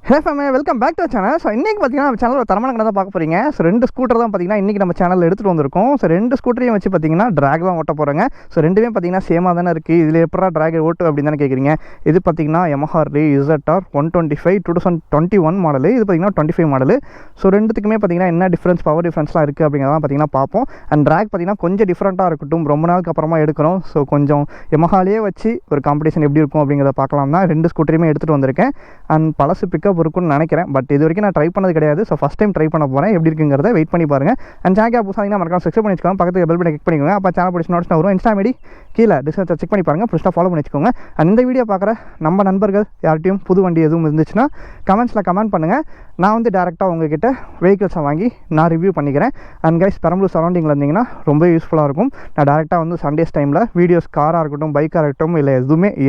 Hey fame, welcome back to channel. So இன்றைக்கி பார்த்தீங்கன்னா நம்ம சேனல் ஒரு தரமான கடை தான் பார்க்க போகிறீங்க. ஸோ 2 ஸ்கூட்டர் தான் பார்த்தீங்கன்னா இன்றைக்கி நம்ம சேனலில் எடுத்துகிட்டு வந்திருக்கோம். ஸோ 2 ஸ்கூட்டரையும் வச்சு பார்த்தீங்கன்னா ட்ராக் தான் ஓட்ட போகிறாங்க. ஸோ ரெண்டுமே பார்த்தீங்கன்னா சேமாக தானே இருக்குது. இதில் எப்படா ட்ராக் ஓட்டு அப்படின்னு தானே கேட்குறீங்க. இது பார்த்தீங்கன்னா Yamaha ZR 125 2021 மாடலு. இது பார்த்தீங்கன்னா 25 மாடலு. ஸோ ரெண்டுத்துக்குமே பார்த்தீங்கன்னா என்ன டிஃப்ரென்ஸ், பவர் டிஃப்ரென்ஸ்லாம் இருக்குது அப்படிங்கிறதான் பார்த்தீங்கன்னா பார்ப்போம். அண்ட் ட்ராக் பார்த்தீங்கன்னா கொஞ்சம் டிஃப்ரெண்ட்டாக இருக்கட்டும், ரொம்ப நாளுக்கு அப்புறமா எடுக்கிறோம். ஸோ கொஞ்சம் Yamahaலேயே வச்சு ஒரு காம்படிஷன் எப்படி இருக்கும் அப்படிங்கிறத பார்க்கலாம் தான் 2 ஸ்கூட்டரையுமே எடுத்துகிட்டு வந்திருக்கேன். அண்ட் பழசு பிக்கப் இருக்குன்னு நினைக்கிறேன். பட் இது வரைக்கும் நான் ட்ரை பண்ணது கிடையாது. ஸோ ஃபஸ்ட் டைம் ட்ரை பண்ண போகிறேன். எப்படி இருக்குங்கிறத வெயிட் பண்ணி பாருங்கள். அண்ட் சேனல் புதுசாக மறக்காம சப்ஸ்கிரைப் பண்ணி வச்சுக்கோங்க. பக்கத்துக்கு பெல் பட்டனை கிளிக் பண்ணிக்கோங்க. அப்போ சேனல் பிடிச்சி நோட்ஸ் வரும். இன்ஸ்டா ஐடி கீழே டிஸ்கிரிப்ஷன் செக் பண்ணி பாருங்கள். ஃபஸ்ட்டாக ஃபாலோ பண்ணி வச்சுக்கோங்க. அண்ட் இந்த வீடியோ பார்க்குற நம்ம நண்பர்கள் யார்ட்டையும் புது வண்டி எதுவும் இருந்துச்சுன்னா கமெண்ட்ஸில் கமெண்ட் பண்ணுங்கள். நான் வந்து டேரெக்டாக உங்ககிட்ட வெஹிக்கிள்ஸை வாங்கி நான் ரிவ்யூ பண்ணிக்கிறேன். அண்ட் கைஸ், பெரம்பலூர் சரௌண்டிங்கில் இருந்தீங்கன்னா ரொம்ப யூஸ்ஃபுல்லாக இருக்கும். நான் டேரெக்டாக வந்து சண்டேஸ் டைமில் வீடியோஸ் காராக இருக்கட்டும், பைக்காக இருக்கட்டும், இல்லை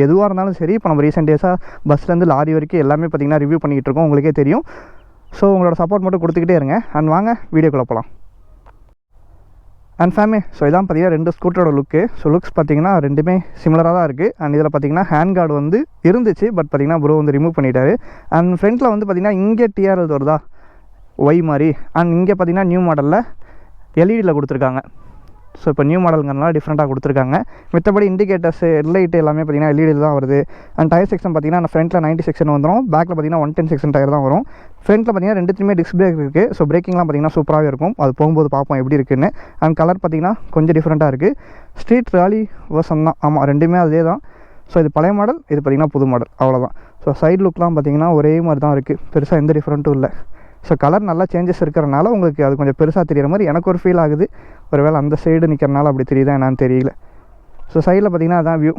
எதுவாக இருந்தாலும் சரி. இப்போ நம்ம ரீசெண்ட் டேஸாக பஸ்லேருந்து லாரி வரைக்கும் எல்லாமே பார்த்திங்கன்னா ரிவ்யூ பண்ணிக்கிட்டு இருக்கோம். உங்களுக்கே தெரியும். ஸோ உங்களோட சப்போர்ட் மட்டும் கொடுத்துக்கிட்டே இருங்க. அண்ட் வாங்க வீடியோக்குள்ளே போகலாம். அண்ட் ஃபேமே, ஸோ இதான் பார்த்தீங்கன்னா 2 ஸ்கூட்டரோட லுக்கு. ஸோ லுக்ஸ் பார்த்தீங்கன்னா ரெண்டுமே சிமிலராக தான் இருக்குது. அண்ட் இதில் பார்த்தீங்கன்னா ஹேண்ட் கார்டு வந்து இருந்துச்சு, பட் பார்த்தீங்கன்னா ப்ரோ வந்து ரிமூவ் பண்ணிட்டாரு. அண்ட் ஃப்ரண்ட்டில் வந்து பார்த்தீங்கன்னா இங்கே டிஆர்எல் வருதா ஒய் மாதிரி. அண்ட் இங்கே பார்த்தீங்கன்னா நியூ மாடலில் எல்இடியில் கொடுத்துருக்காங்க. ஸோ இப்போ நியூ மாடலுங்கிறனால டிஃப்ரெண்ட்டாக கொடுத்துருக்காங்க. மித்தபடி இண்டிகேட்டர்ஸ், ஹெட்லைட்டு எல்லாமே பார்த்தீங்கன்னா எல்இடியில் தான் வருது. அண்ட் டயர் செக்ஷன் பார்த்தீங்கன்னா ஃப்ரண்ட்டில் 90 செக்ஷன் வந்துடும். பேக்கில் பார்த்தீங்கன்னா 110 செக்ஷன் டயர் தான் வரும். ஃப்ரண்ட்டில் பார்த்தீங்கன்னா ரெண்டுத்துலேயுமே டிஸ்க் பிரேக் இருக்குது. ஸோ பிரேக்கிங்லாம் பார்த்தீங்கன்னா சூப்பராகவே இருக்கும். அது போகும்போது பார்ப்போம் எப்படி இருக்குன்னு. அண்ட் கலர் பார்த்தீங்கன்னா கொஞ்சம் டிஃப்ரெண்ட்டாக இருக்குது. ஸ்ட்ரீட் ராலி வேர்ஷன் தான். ஆமாம், ரெண்டுமே அதே தான். ஸோ இது பழைய மாடல், இது பார்த்தீங்கன்னா புது மாடல், அவ்வளோதான். ஸோ சைடு லுக்லாம் பார்த்தீங்கன்னா ஒரே மாதிரி தான் இருக்குது. பெருசாக எந்த டிஃப்ரெண்ட்டும் இல்லை. ஸோ கலர் நல்லா சேஞ்சஸ் இருக்கிறனால உங்களுக்கு அது கொஞ்சம் பெருசாக தெரிகிற மாதிரி எனக்கு ஒரு ஃபீல் ஆகுது. ஒருவேளை அந்த சைடு நிற்கிறனால அப்படி தெரியுதா என்னான்னு தெரியல. ஸோ சைடில் பார்த்தீங்கன்னா அதான் வியூ.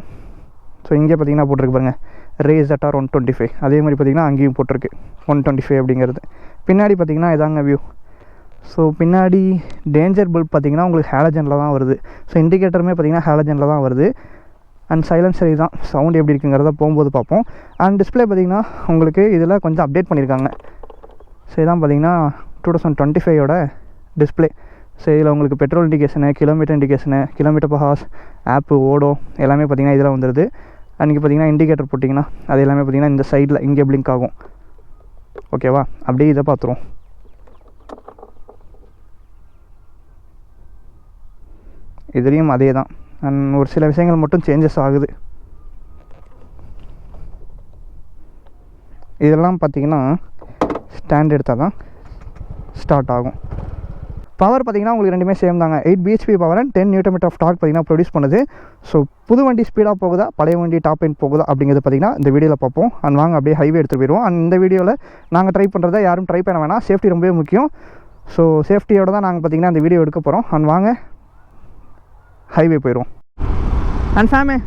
ஸோ இங்கே பார்த்தீங்கன்னா போட்டிருக்கு பாருங்கள், ZR 125. அதே மாதிரி பார்த்தீங்கன்னா அங்கேயும் போட்டிருக்கு 125 அப்படிங்கிறது. பின்னாடி பார்த்தீங்கன்னா இதாங்க வியூ. ஸோ பின்னாடி டேஞ்சர் பல்ப் பார்த்தீங்கன்னா உங்களுக்கு ஹேலஜனில் தான் வருது. ஸோ இண்டிகேட்டருமே பார்த்தீங்கன்னா ஹேலஜனில் தான் வருது. அண்ட் சைலன்சர் தான். சவுண்ட் எப்படி இருக்குங்கிறத போகும்போது பார்ப்போம். அண்ட் டிஸ்பிளே பார்த்தீங்கன்னா உங்களுக்கு இதில் கொஞ்சம் அப்டேட் பண்ணியிருக்காங்க. ஸோ இதான் பார்த்தீங்கன்னா 2025ஓட டிஸ்பிளே. ஸோ இதில் உங்களுக்கு petrol indication, kilometre indication, kilometre per hours, app, odo எல்லாமே பார்த்தீங்கன்னா இதில் வந்துடுது. அன்றைக்கி பார்த்தீங்கன்னா இண்டிகேட்டர் போட்டிங்கன்னா அது எல்லாமே பார்த்தீங்கன்னா இந்த சைடில் இங்கே பிளிங்க் ஆகும். ஓகேவா? அப்படியே இதை பார்த்துருவோம். இதுலேயும் அதே தான். அண்ட் ஒரு சில விஷயங்கள் மட்டும் சேஞ்சஸ் ஆகுது. இதெல்லாம் பார்த்திங்கன்னா ஸ்டாண்ட் எடுத்தால் தான் ஸ்டார்ட் ஆகும். பவர் பார்த்திங்கன்னா உங்களுக்கு ரெண்டுமே சேம் தாங்க. 8 bhp power and 10 Nm of torque பார்த்திங்கன்னா ப்ரொடியூஸ் பண்ணுது. ஸோ புது வண்டி ஸ்பீடாக போகுதா, பழைய வண்டி டாப் எண்ட் போகுதா அப்படிங்கிறது பார்த்திங்கன்னா இந்த வீடியோவில் பார்ப்போம். அண்ட் வாங்க அப்படியே ஹைவே எடுத்துகிட்டு போயிடுவோம். அண்ட் இந்த வீடியோவில் நாங்கள் ட்ரை பண்ணுறதை யாரும் ட்ரை பண்ண வேணாம். சேஃப்டி ரொம்பவே முக்கியம். ஸோ சேஃப்டியோடு தான் நாங்கள் பார்த்திங்கன்னா இந்த வீடியோ எடுக்க போகிறோம். அண்ட் வாங்க ஹைவே போயிடுவோம். அண்ட் ஃபேமே,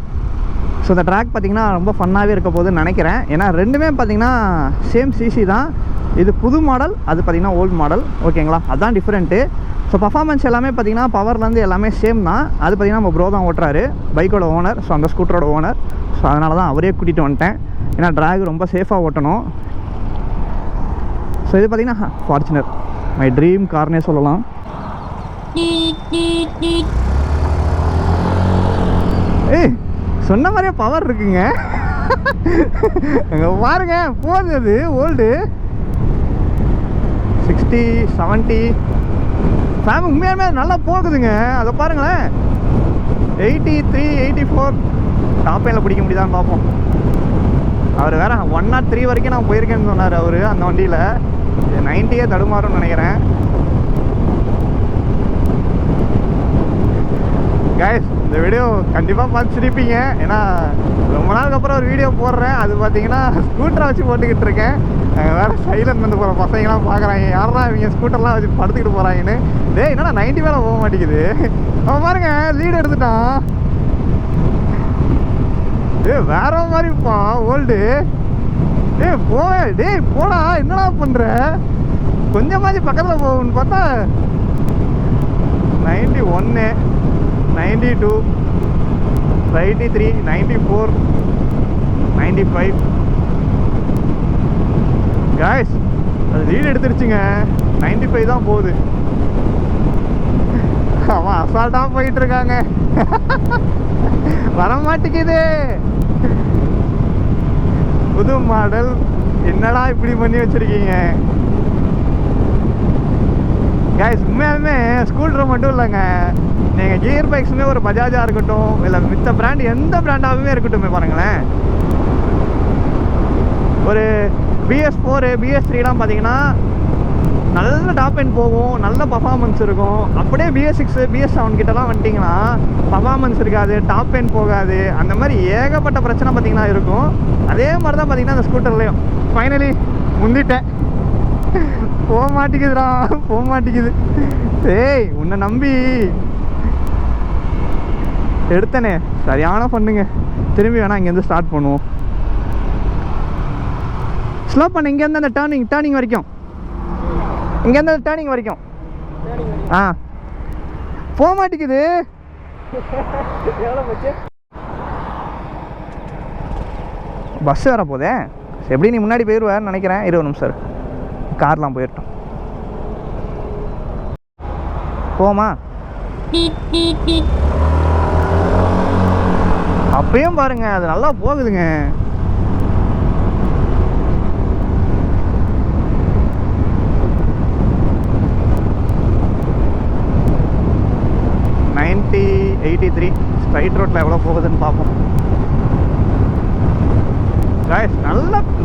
ஸோ இந்த ட்ராக் பார்த்திங்கன்னா ரொம்ப ஃபன்னாகவே இருக்க போகுதுன்னு நினைக்கிறேன். ஏன்னா ரெண்டுமே பார்த்திங்கன்னா சேம் சிசி தான். இது புது மாடல், அது பார்த்திங்கன்னா ஓல்டு மாடல். ஓகேங்களா? அதுதான் டிஃப்ரெண்ட்டு. ஸோ பர்ஃபார்மன்ஸ் எல்லாமே பார்த்திங்கன்னா பவர்லேருந்து எல்லாமே சேம் தான். அது பார்த்திங்கன்னா நம்ம ப்ரோ தான் ஓட்டுறாரு, பைக்கோட ஓனர். ஸோ அந்த ஸ்கூட்டரோட ஓனர். ஸோ அதனால தான் அவரே கூட்டிகிட்டு வந்துட்டேன். ஏன்னா ட்ராக் ரொம்ப சேஃபாக ஓட்டணும். ஸோ இது பார்த்திங்கன்னா ஃபார்ச்சுனர், மை ட்ரீம் கார்னே சொல்லலாம். ஏய், சொன்ன மாதிரியே பவர் இருக்குங்க. அங்கே பாருங்க, போகுது. அது ஓல்டு 60 70 ஃபேம் உண்மையாலுமே நல்லா போகுதுங்க. அதை பாருங்களேன், 83 84 டாப் எண்ணில் பிடிக்க முடியுதான்னு பார்ப்போம். அவர் வேறு 103 வரைக்கும் நான் போயிருக்கேன்னு சொன்னார் அவர் அந்த வண்டியில். 90 தடுமாறும்னு நினைக்கிறேன். கைஸ், இந்த வீடியோ கண்டிப்பாக பார்த்து சிரிப்பீங்க. ஏன்னா ரொம்ப நாளுக்கு அப்புறம் ஒரு வீடியோ போடுறேன். அது பார்த்தீங்கன்னா ஸ்கூட்டரை வச்சு போட்டுக்கிட்டு இருக்கேன். வேறு சைலண்ட் வந்து போகிற பசங்களாம் பார்க்குறாங்க, யாரா இவங்க ஸ்கூட்டர்லாம் வச்சு படுத்துக்கிட்டு போகிறாங்கன்னு. டேய், என்னடா 90 மேலே போக மாட்டேங்குது. அவன் பாருங்க, லீடு எடுத்துட்டான். வேற மாதிரி இருப்பான் ஓல்டு. டேய் போடா, என்னடா பண்ணுற? கொஞ்சமாச்சு பக்கத்தில் போகணுன்னு பார்த்தா 91 92 93 94 95 காய்ஸ், அது லீடு எடுத்துருச்சுங்க. 95 தான் போகுது. அவன் அசால்ட்டாக போயிட்டு இருக்காங்க. வர மாட்டேங்குது. புது மாடல் என்னடா இப்படி பண்ணி வச்சுருக்கீங்க கைஸ். உண்மையாலுமே ஸ்கூட்டர் மட்டும் இல்லைங்க, நீங்கள் கியர் பைக்ஸுமே ஒரு பஜாஜாக இருக்கட்டும் இல்லை மித்த பிராண்ட் எந்த பிராண்டாகவே இருக்கட்டும் பாருங்களேன். ஒரு BS4 BS3லாம் பார்த்தீங்கன்னா நல்ல டாப் எண்ட் போகும், நல்ல பர்ஃபார்மன்ஸ் இருக்கும். அப்படியே BS6 BS7 கிட்டலாம் வந்துட்டிங்கன்னா பர்ஃபார்மன்ஸ் இருக்காது, டாப் எண்ட் போகாது, அந்த மாதிரி ஏகப்பட்ட பிரச்சனை பார்த்தீங்கன்னா இருக்கும். அதே மாதிரி தான் பார்த்தீங்கன்னா அந்த ஸ்கூட்டர்லேயும் ஃபைனலி முந்திட்டேன். போக மாட்டேங்குதுடா, போக மாட்டேங்குது. ஏய் உன்னை நம்பி எடுத்தனே சரியான பண்ணுங்க. திரும்பி வேணா இங்கேருந்து ஸ்டார்ட் பண்ணுவோம். ஸ்லோ பண்ண இங்கேருந்து அந்த டேர்னிங் வரைக்கும், இங்கேருந்து அந்த டேர்னிங் வரைக்கும். ஆ போக மாட்டேங்குது. பஸ் வர போதே. எப்படி நீ முன்னாடி போயிடுவான்னு நினைக்கிறேன். 20 நிமிஷம் சார், கார்லாம் போயிட்டோம். போமா அப்பயும் பாருங்க அது நல்லா போகுதுங்க. ஸ்ட்ரைட் ரோட்டில் எவ்வளோ போகுதுன்னு பார்ப்போம்.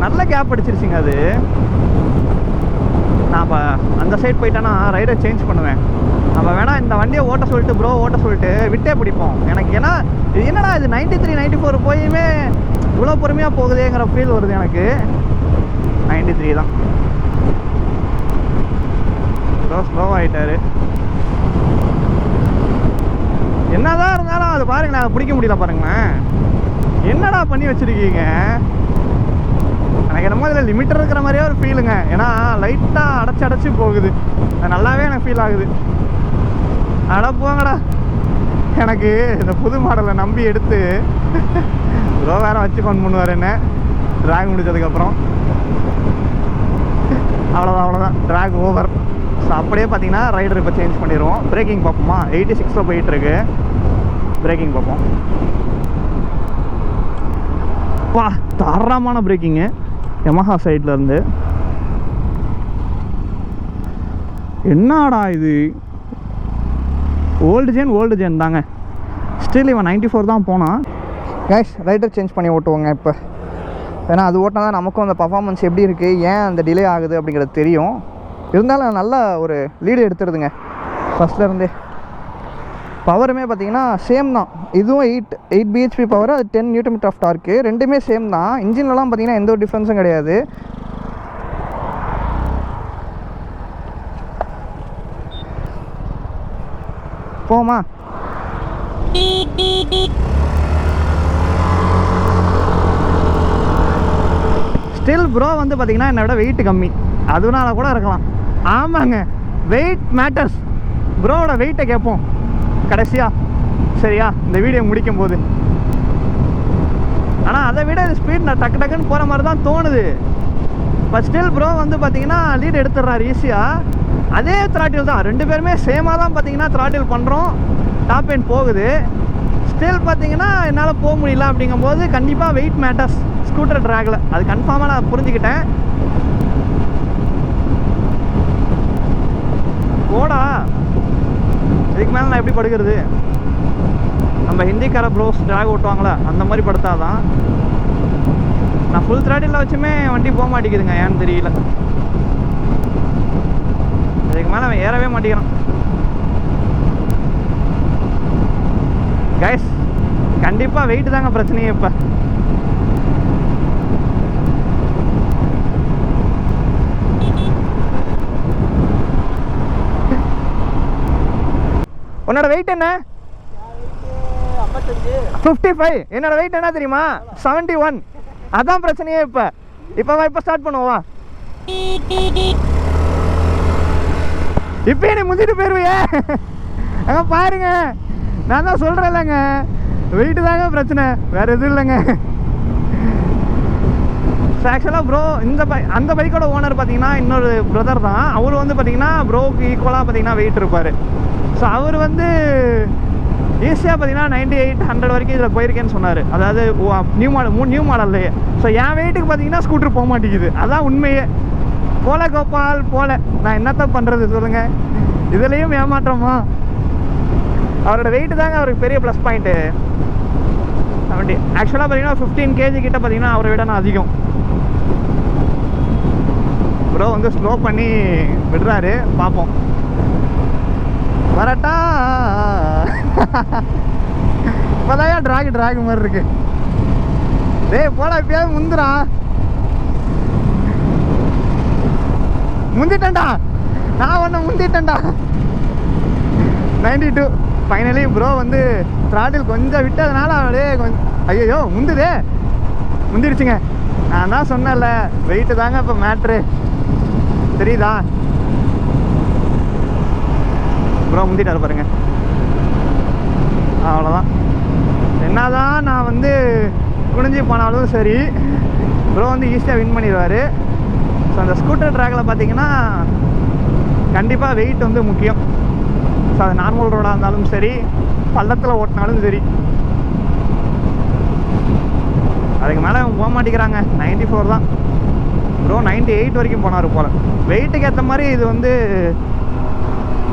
நல்ல கேப் அடிச்சிருச்சிங்க அது. நான் இப்போ அந்த சைட் போயிட்டேன்னா ரைடை சேஞ்ச் பண்ணுவேன். நம்ம வேணால் இந்த வண்டியை ஓட்ட சொல்லிட்டு ப்ரோ ஓட்ட சொல்லிட்டு விட்டே பிடிப்போம். எனக்கு ஏன்னா என்னடா இது 93 94 போயுமே இவ்வளோ பொறுமையாக போகுதேங்கிற ஃபீல் வருது எனக்கு. 93 தான். ஸ்லோ ஆகிட்டாரு. என்னதான் இருந்தாலும் அது பாருங்க, நான் பிடிக்க முடியல பாருங்களேன். என்னடா பண்ணி வச்சிருக்கீங்க. எனக்கு என்னமோ இதில் லிமிட்டர் இருக்கிற மாதிரியே ஒரு ஃபீலுங்க. ஏன்னா லைட்டாக அடைச்சி போகுது. அது நல்லாவே எனக்கு ஃபீல் ஆகுது. அட போங்கடா. எனக்கு இந்த புது மாடலை நம்பி எடுத்து ரோ வேற வச்சு ஃபோன் பண்ணுவார் என்ன ட்ராக் முடிச்சதுக்கப்புறம். அவ்வளோதான் ட்ராக் ஓவர். ஸோ அப்படியே பார்த்தீங்கன்னா ரைடர் இப்போ சேஞ்ச் பண்ணிடுவோம். பிரேக்கிங் பார்ப்போமா? 86 போயிட்டுருக்கு. பிரேக்கிங் பார்ப்போம். வா தாராளமான பிரேக்கிங்கு யமஹா சைட்லேருந்து. என்னடா இது ஓல்டு ஜென் தாங்க. ஸ்டில் இவன் 94 தான் போனான். கேஷ் ரைடர் சேஞ்ச் பண்ணி ஓட்டுவோங்க இப்போ. ஏன்னா அது ஓட்டினா தான் நமக்கும் அந்த பர்ஃபார்மன்ஸ் எப்படி இருக்குது, ஏன் அந்த டிலே ஆகுது அப்படிங்கிறது தெரியும். இருந்தாலும் நல்ல ஒரு லீடு எடுத்துருதுங்க ஃபஸ்ட்லேருந்தே. பவருமே பார்த்தீங்கன்னா சேம் தான். இதுவும் 8 bhp பவர், அது 10 Nm ஆஃப் டார்க்கு. ரெண்டுமே சேம் தான். இன்ஜின்லலாம் பார்த்தீங்கன்னா எந்த ஒரு டிஃப்ரென்ஸும் கிடையாது. போமா ஸ்டில் ப்ரோ வந்து பார்த்தீங்கன்னா என்னை விட வெயிட் கம்மி, அதனால கூட இருக்கலாம். ஆமாங்க, வெயிட் மேட்டர்ஸ். ப்ரோவோட வெயிட்டை கேட்போம் கடைசியா, சரியா, இந்த வீடியோ முடிக்கும் போது. ஆனால் அதை விட ஸ்பீட் நான் டக்குன்னு போகிற மாதிரி தான் தோணுது. பட் ஸ்டில் ப்ரோ வந்து பார்த்தீங்கன்னா லீட் எடுத்துடுறாரு ஈஸியாக. அதே த்ராட்டில் தான், ரெண்டு பேருமே சேமாக தான் பார்த்தீங்கன்னா த்ராட்டில் பண்ணுறோம். டாப் எண்ட் போகுது. ஸ்டில் பார்த்தீங்கன்னா என்னால் போக முடியல. அப்படிங்கும்போது கண்டிப்பாக வெயிட் மேட்டர்ஸ் ஸ்கூட்டர் ட்ராகில், அது கன்ஃபார்மாக நான் புரிஞ்சுக்கிட்டேன். போடா, இதுக்கு மேலே நான் எப்படி படுக்கிறது? நம்ம ஹிந்திக்கார ப்ரோஸ் ட்ராக் ஓட்டுவாங்களே அந்த மாதிரி படுத்தாதான். நான் ஃபுல் த்ராட்டில் வச்சுமே வண்டி போக மாட்டேங்குதுங்க, ஏன்னு தெரியல. இதுக்கு மேலே அவன் ஏறவே மாட்டேங்கிறான். கைஸ் கண்டிப்பாக வெயிட் தாங்க பிரச்சனையே. இப்போ உன்னோட வெயிட் என்ன? 55. என்னோட வெயிட் என்ன தெரியுமா? 71. அதான் பிரச்சனையே. இப்போ ஸ்டார்ட் பண்ணுவா. இப்போ நீ முந்திட்டு போயிருவியே. அங்கே பாருங்க, நான் தான் சொல்கிறேன் இல்லைங்க, வெயிட்டு தாங்க பிரச்சனை, வேறு எதுவும் இல்லைங்க. ஆக்சுவலாக ப்ரோ அந்த பைக்கோட ஓனர் பார்த்தீங்கன்னா இன்னொரு பிரதர் தான். அவர் வந்து பார்த்தீங்கன்னா ப்ரோக்கு ஈக்குவலாக பார்த்தீங்கன்னா வெயிட் இருப்பார். ஸோ அவர் வந்து ஈஸியாக பார்த்தீங்கன்னா 98, 100 வரைக்கும் இதில் போயிருக்கேன்னு சொன்னார். அதாவது நியூ மாடல்லையே. ஸோ என் வெயிட்டுக்கு பார்த்தீங்கன்னா ஸ்கூட்டர் போக மாட்டேங்குது. அதான் உண்மையே. போல கோபால் போல, நான் என்னத்தான் பண்ணுறது சொல்லுங்கள். இதுலேயும் ஏமாற்றமா? அவரோட வெயிட்டு தாங்க அவருக்கு பெரிய ப்ளஸ் பாயிண்ட்டு. அப்படி ஆக்சுவலாக பார்த்தீங்கன்னா 15 kg கிட்ட பார்த்தீங்கன்னா அவரை விட நான் அதிகம். ப்ரோ வந்து ஸ்லோ பண்ணி விடுறாரு, பார்ப்போம். வரட்டா? இப்போதாயா ட்ராக் மாதிரி இருக்கு. டேய் போடா, இப்பயாவது முந்துடா. முந்திட்டேன்டா, நான் ஒன்று முந்திட்டேன்டா. 92. ஃபைனலி ப்ரோ வந்து த்ராட்டில் கொஞ்சம் விட்டதுனால அப்படியே கொஞ்சம் ஐயோ முந்திடுச்சுங்க. நான் தான் சொன்னேன்ல, வெயிட்டு தாங்க இப்போ மேட்ரு, தெரியுதா? ப்ரோ முந்திட்டாரு பாருங்க. அவ்வளோதான். என்னதான் நான் வந்து குனிஞ்சு போனாலும் சரி, ப்ரோ வந்து ஈஸியாக வின் பண்ணிடுவார். ஸோ அந்த ஸ்கூட்டர் ட்ராக்கில் பார்த்தீங்கன்னா கண்டிப்பாக வெயிட் வந்து முக்கியம். ஸோ அது நார்மல் ரோடாக இருந்தாலும் சரி, பள்ளத்தில் ஓட்டினாலும் சரி. அதுக்கு மேலே போக மாட்டேங்கிறாங்க. 94 தான். ப்ரோ 98 வரைக்கும் போனார் போல். வெயிட்டுக்கு ஏற்ற மாதிரி இது வந்து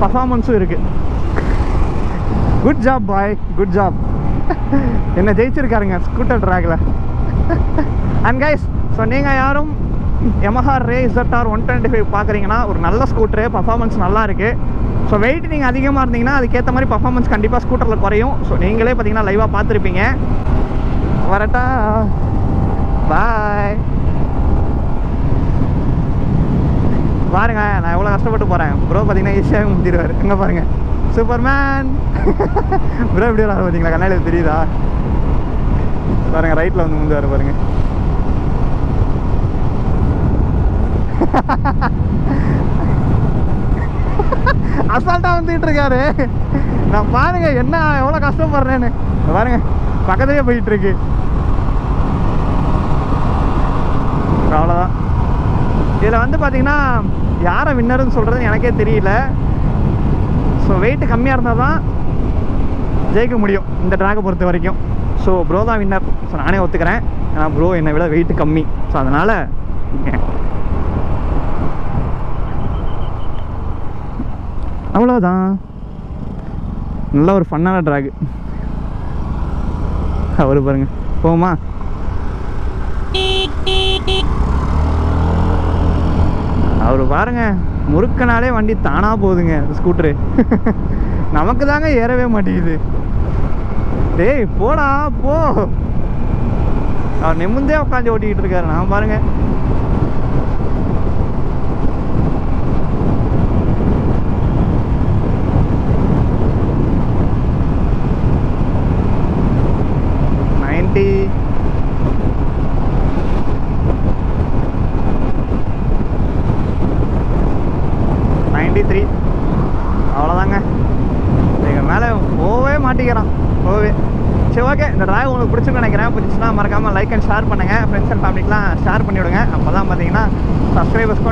பர்ஃபார்மன்ஸும் இருக்குது. குட் ஜாப் பாய், குட் ஜாப். என்ன ஜெயிச்சிருக்காருங்க ஸ்கூட்டர் ட்ராக்கில். அண்ட் கைஸ், ஸோ நீங்கள் யாரும் Yamaha Ray ZR 125 பார்க்குறீங்கன்னா ஒரு நல்ல ஸ்கூட்டரு, பர்ஃபார்மன்ஸ் நல்லா இருக்குது. ஸோ வெயிட் நீங்கள் அதிகமாக இருந்தீங்கன்னா அதுக்கேற்ற மாதிரி பர்ஃபார்மன்ஸ் கண்டிப்பாக ஸ்கூட்டரில் குறையும். ஸோ நீங்களே பார்த்தீங்கன்னா லைவாக பார்த்துருப்பீங்க. வரட்டா, பாய். பாருங்க நான் எவ்வளோ கஷ்டப்பட்டு போகிறேன். ப்ரோ பார்த்தீங்கன்னா ஈஸியாக முந்திடுவார். எங்கே பாருங்கள், சூப்பர்மேன். ப்ரோ எப்படி வராது பார்த்தீங்களா, கண்ணாடி தெரியுதா? பாருங்கள், ரைட்டில் வந்து முந்துவார் பாருங்க. அசால்ட்டாக வந்துட்டு இருக்காரு. நான் பாருங்க என்ன எவ்வளோ கஷ்டப்படுறேன்னு பாருங்க. பக்கத்துலேயே போயிட்டு இருக்கு. அவ்வளோதான். இதில் வந்து பார்த்தீங்கன்னா யாரை வின்னர்னு சொல்கிறது எனக்கே தெரியல. ஸோ வெயிட்டு கம்மியாக இருந்தால் தான் ஜெயிக்க முடியும் இந்த ட்ராக்கை பொறுத்த வரைக்கும். ஸோ ப்ரோ தான் வின்னர். ஸோ நானே ஒத்துக்கிறேன். ஏன்னா ப்ரோ என்னை விட வெயிட்டு கம்மி. ஸோ அதனால் அவ்வளோதான். நல்ல ஒரு ஃபன்னான ட்ராக்கு. அவரு பாருங்க, போமா. அவரு பாருங்க, முறுக்கனாலே வண்டி தானா போகுதுங்க ஸ்கூட்டரு. நமக்கு தாங்க ஏறவே மாட்டேங்குது. டேய் போடா போ. அவர் நிமிந்தே உட்காந்து ஓட்டிக்கிட்டு இருக்காரு. நான் பாருங்க. அவ்வளோதாங்க. எங்கள் மேலே போவே மாட்டிக்கிறான், போவே. சரி, ஓகே. இந்த ட்ராக் உங்களுக்கு பிடிச்சுன்னு நினைக்கிறேன். பிடிச்சுன்னா மறக்காமல் லைக் அண்ட் ஷேர் பண்ணுங்கள். ஃப்ரெண்ட்ஸ் அண்ட் ஃபேமிலிக்கெலாம் ஷேர் பண்ணிவிடுங்க. அப்போ தான் பார்த்தீங்கன்னா சப்ஸ்கிரைபர்ஸ்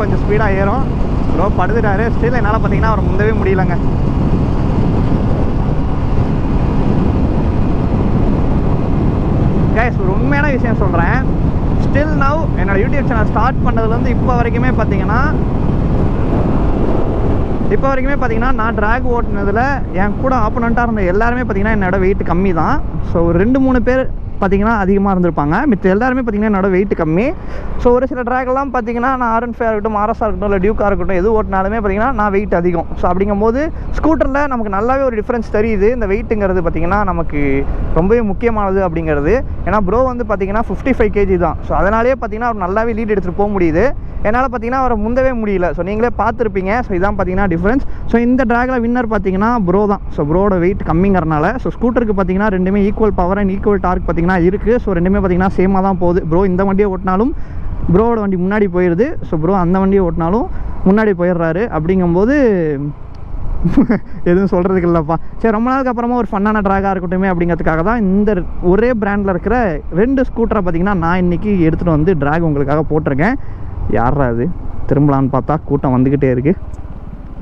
கொஞ்சம் ஸ்பீடாக ஏறும். ப்ரோ படுத்துட்டாரு. ஸ்டில் என்னால் பார்த்தீங்கன்னா அவர் முந்தவே முடியலங்க. கைஸ், ஒரு உண்மையான விஷயம் சொல்கிறேன். ஸ்டில் நவ் என்னோடய யூடியூப் சேனல் ஸ்டார்ட் பண்ணதுலேருந்து இப்போ வரைக்குமே பார்த்தீங்கன்னா நான் ட்ராக் ஓட்டினதில் என் கூட ஆப்போனண்ட்டாக இருந்த எல்லாருமே பார்த்தீங்கன்னா என்னோட வெயிட் கம்மி தான். ஸோ 2-3 பேர் பார்த்தீங்கன்னா அதிகமாக இருந்திருப்பாங்க. மித்த எல்லாருமே பார்த்தீங்கன்னா என்னோட வெயிட் கம்மி. ஸோ ஒரு சில ட்ராக்லாம் பார்த்தீங்கன்னா நான் R15 இருக்கட்டும், RS இருக்கட்டும், இல்லை டியூக்காக இருக்கட்டும், எது ஓட்டினாலுமே பார்த்தீங்கன்னா நான் வெயிட் அதிகம். ஸோ அப்படிங்கும்போது ஸ்கூட்டரில் நமக்கு நல்லாவே ஒரு டிஃப்ரென்ஸ் தெரியுது. இந்த வெயிட்டுங்கிறது பார்த்தீங்கன்னா நமக்கு ரொம்பவே முக்கியமானது அப்படிங்கிறது. ஏன்னா ப்ரோ வந்து பார்த்தீங்கன்னா 55 kg தான். ஸோ அதனாலே பார்த்தீங்கன்னா அவர் நல்லாவே லீட் எடுத்துகிட்டு போக முடியுது. என்னால் பார்த்தீங்கன்னா அவரை முந்தவே முடியல. ஸோ நீங்களே பார்த்துருப்பீங்க. ஸோ இதான் பார்த்தீங்கன்னா டிஃப்ரென்ஸ். ஸோ இந்த ட்ராகில் வின்னர் பார்த்தீங்கன்னா ப்ரோ தான். ஸோ ப்ரோட வெயிட் கம்மிங்கிறனால ஸோ ஸ்கூட்டருக்கு பார்த்தீங்கன்னா ரெண்டுமே equal power and equal torque பார்த்தீங்கன்னா இருக்குது. ஸோ ரெண்டுமே பார்த்தீங்கன்னா சேமாக தான் போகுது. ப்ரோ இந்த வண்டியை ஓட்டினாலும் ப்ரோவோட வண்டி முன்னாடி போயிடுது. ஸோ ப்ரோ அந்த வண்டியை ஓட்டினாலும் முன்னாடி போயிடுறாரு. அப்படிங்கும்போது எதுவும் சொல்கிறதுக்கு இல்லைப்பா. சரி, ரொம்ப நாளுக்கு அப்புறமா ஒரு ஃபன்னான ட்ராகாக இருக்கட்டுமே அப்படிங்கிறதுக்காக தான் இந்த ஒரே பிராண்டில் இருக்கிற 2 ஸ்கூட்டரை பார்த்தீங்கன்னா நான் இன்றைக்கி எடுத்துகிட்டு வந்து ட்ராக் உங்களுக்காக போட்டிருக்கேன். யாரா அது திரும்பலான்னு பார்த்தா கூட்டம் வந்துக்கிட்டே இருக்குது.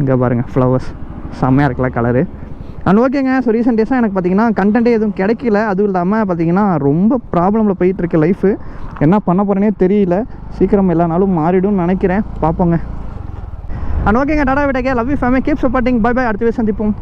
இங்கே பாருங்கள், ஃப்ளவர்ஸ் செம்மையாக இருக்குல்ல கலரு. அண்ட் ஓகேங்க. ஸோ ரீசெண்ட் டேஸாக எனக்கு பார்த்தீங்கன்னா கண்டென்ட்டே எதுவும் கிடைக்கல. அதுவும் இல்லாமல் பார்த்தீங்கன்னா ரொம்ப ப்ராப்ளமில் போயிட்டுருக்கு லைஃபு. என்ன பண்ண போகிறேனே தெரியல. சீக்கிரம் எல்லா நாளும் மாறிடும்னு நினைக்கிறேன். பார்ப்போங்க. அண்ட் ஓகேங்க, டாடா விட்டேங்க. Love you family, keep supporting. Bye bye. அடுத்த சந்திப்போம்.